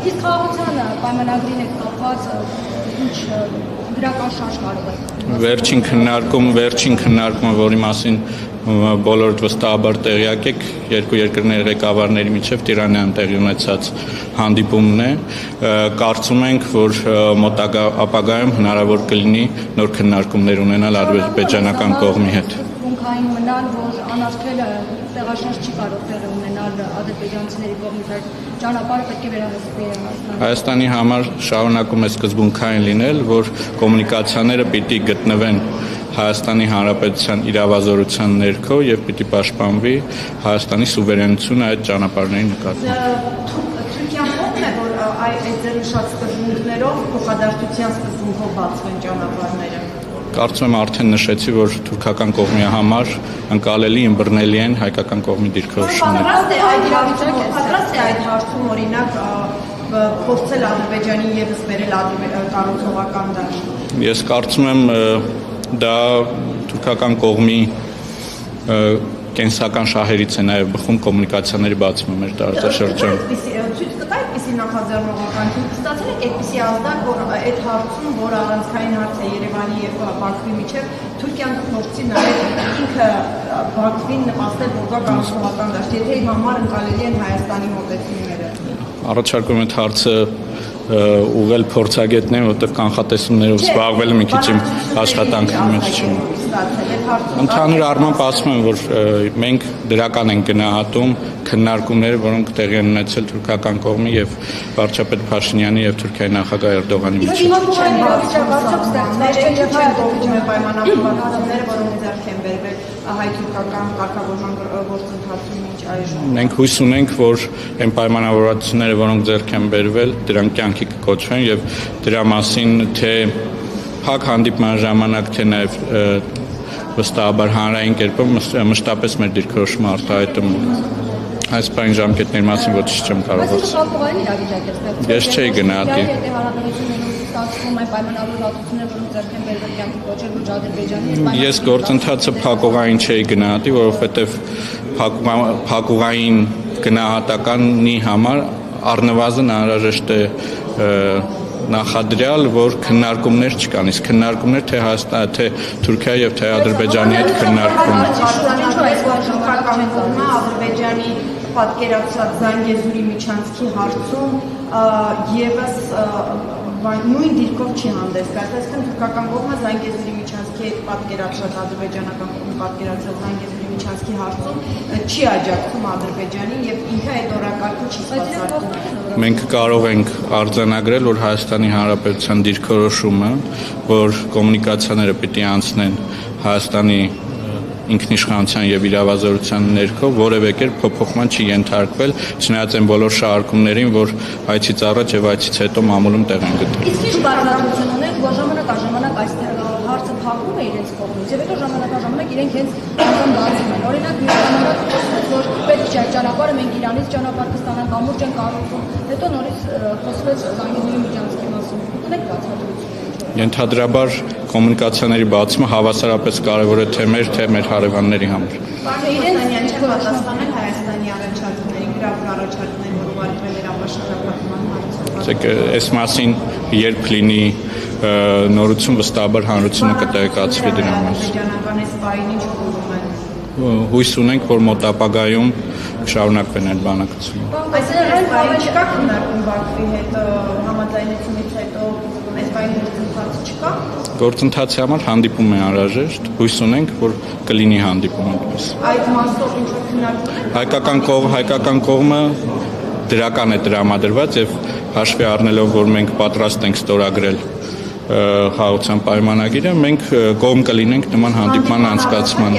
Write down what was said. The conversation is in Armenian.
Իսկ խաղաղության պայմանագրին եք կապված ինչ դրական շարժ կարող է։ Վերջին քննարկումը, որի մասին բոլորդ վստահաբար տեղյակ եք, երկու երկրների ղեկավարների միջև Տիրանայում տեղի ունեցած հանդիպումն է, կարծում ենք, որ մոտակա ապագայում հնարավոր կլինի նոր քննարկումներ ունենալ ադրբեջանական կողմի հետ։ Սկզբունքային մնալ, որ անարգելը տեղաշարժ չի կարող տեղի ունենալ ադրբեջանցիների կողմից, ճանապարհը պետք է վերահսկվի Հայաստանի համար շարունակում է սկզբունքային լինել, որ կոմունիկացիաները պիտի գտնվեն Հայաստանի Հանրապետության իրավազորության ներքո եւ պիտի պաշտպանվի Հայաստանի սուվերենությունը այդ ճանապարհների նկատմամբ։ Թուրքիան կողմն է, որ այդ ձեր նշած սկզբունքներով փոխադարձության սկզբունքով բացվեն ճանապարհները։ Կարծում եմ արդեն նշեցի, որ թուրքական կողմի համար ընկալելի ըմբռնելի են հայկական կողմի դիրքորոշումները։ Պատրաստ է այդ հարցում օրինակ փորձել Ադրբեջանին եւս բերել կառուցողական դաշտ։ Ես կարծում եմ դա թուրքական կողմի կենսական շահերից է նաև բխում կոմունիկացիաների բացումը մեր տարածաշրջանում։ Ցույց կտա այդպիսի նախաձեռնողական ցույց ստացել եք այդպիսի ազդակ, որ այդ հարցում, որ առանցքային հարց է Երևանի եւ Բաքվի միջեւ, Թուրքիան փորձի նաև ինքը Բաքվին նպաստել, որ կա կառուցողական դաշտ, եթե իր համար ընկալելի են Հայաստանի մոտեցումները։ Առաջարկում եմ հարցը ուղղել փորձագետներին, որտեղ կանխատեսումներով զբաղվելը մի քիչ իմ աշխատանքի մեջ չի։ Ընդհանուր առմամբ ասում եմ, որ մենք դրական ենք գնահատում քննարկումները, որոնք տեղի են ունեցել թուրքական կողմի եւ վարչապետ Փաշինյանի եւ Թուրքիայի նախագահ Էրդողանի միջեւ։ Հայ-թուրքական կարգավորման գործընթացում ինչ այժմ։ Մենք հույս ունենք, որ այն պայմանավորվածությունները, որոնք ձեռք են բերվել, դրանք կյանքի կկոչվեն եւ դրա մասին թե փակ հանդիպման ժամանակ, թե նաեւ վստահաբար հանրային կերպով մշտապես մեր դիրքորոշումը արտահայտում այս բան ժամկետների մասին ոչ չեմ կարող ասել։ Ես չէի գնահատի։ Ես գործընթացը փակուղային չէի գնահատի, որովհետև փակուղային գնահատականի համար առնվազն անհրաժեշտ է նախադրյալ, որ քննարկումներ չկան, իսկ քննարկումներ թե Հայաստան, թե Թուրքիա եւ թե Ադրբեջանի հետ քննարկվում են։ Ադրբեջանի պատկերացրած Զանգեզուրի միջանցքի հարցում եւս նույն դիրքով չի հանդես գալիս, այսինքն թուրքական կողմը Զանգեզուրի միջանցքի հետ պատկերացրած ադրբեջանական կողմը պատկերացրած Զանգեզուրի միջանցքի հարցում չի աջակցում Ադրբեջանին եւ ինքը այդ օրակարգը չի սպասարկում։ Մենք կարող ենք արձանագրել, որ Հայաստանի Հանրապետության դիրքորոշումը, որ կոմունիկացիաները պիտի անցնեն Հայաստանի ինքնիշխանության եւ իրավազորության ներքո որևէ կերպ փոփոխման չի ենթարկվել, չնայած այն բոլոր շարժումներին, որ այցից առաջ եւ այցից հետո մամուլում տեղ են գտել։ Իսկ ինչ բարձրացություն ունենք, որ ժամանակ այստեղ հարցը փակվում է իրենց կողմից, եւ հետո ժամանակ իրենք հենց բացում են։ Օրինակ, մի ժամանակ որ պետք չէ ճանապարհը մենք Իրանից ճանապարհ կստանանք, կամուրջ են կառուցում, հետո նորից խոսվեց Զանգեզուրի միջանցքի մասին։ Ունեք բացատրություն։ Ենթադրաբար կոմունիկացիաների բացումը հավասարապես կարևոր է թե մեր հարևանների համար։ Իրենց չեն պատասխանել Հայաստանի առաջարկներին, գրավոր առաջարկներին, որ ուղարկվել էր ապաշրջապատման հարցով։ Այս մասին երբ լինի նորություն, վստահաբար հանրությունը կտեղեկացվի դրա մասին։ Ադրբեջանական այս պահին ինչ ուղղում են։ Հույս ունենք, որ մոտ ապագայում շարունակվեն այդ բանակցությունները։ Այսինքն այս պահին չկա քննարկում Բաքվի հետ համաձայնությունից հետո այս պահին գործընթաց չկա։ Գործընթացի համար հանդիպում է անհրաժեշտ, հույս ունենք, որ կլինի հանդիպում այդպես։ Այդ մասով ինչ որ քննարկում Հայկական կողմը դրական է տրամադրված եւ հաշվի առնելով, որ մենք պատրաստ ենք ստորագրել խաղաղության պայմանագիրը, մենք կողմ կլինենք նման հանդիպման անցկացման։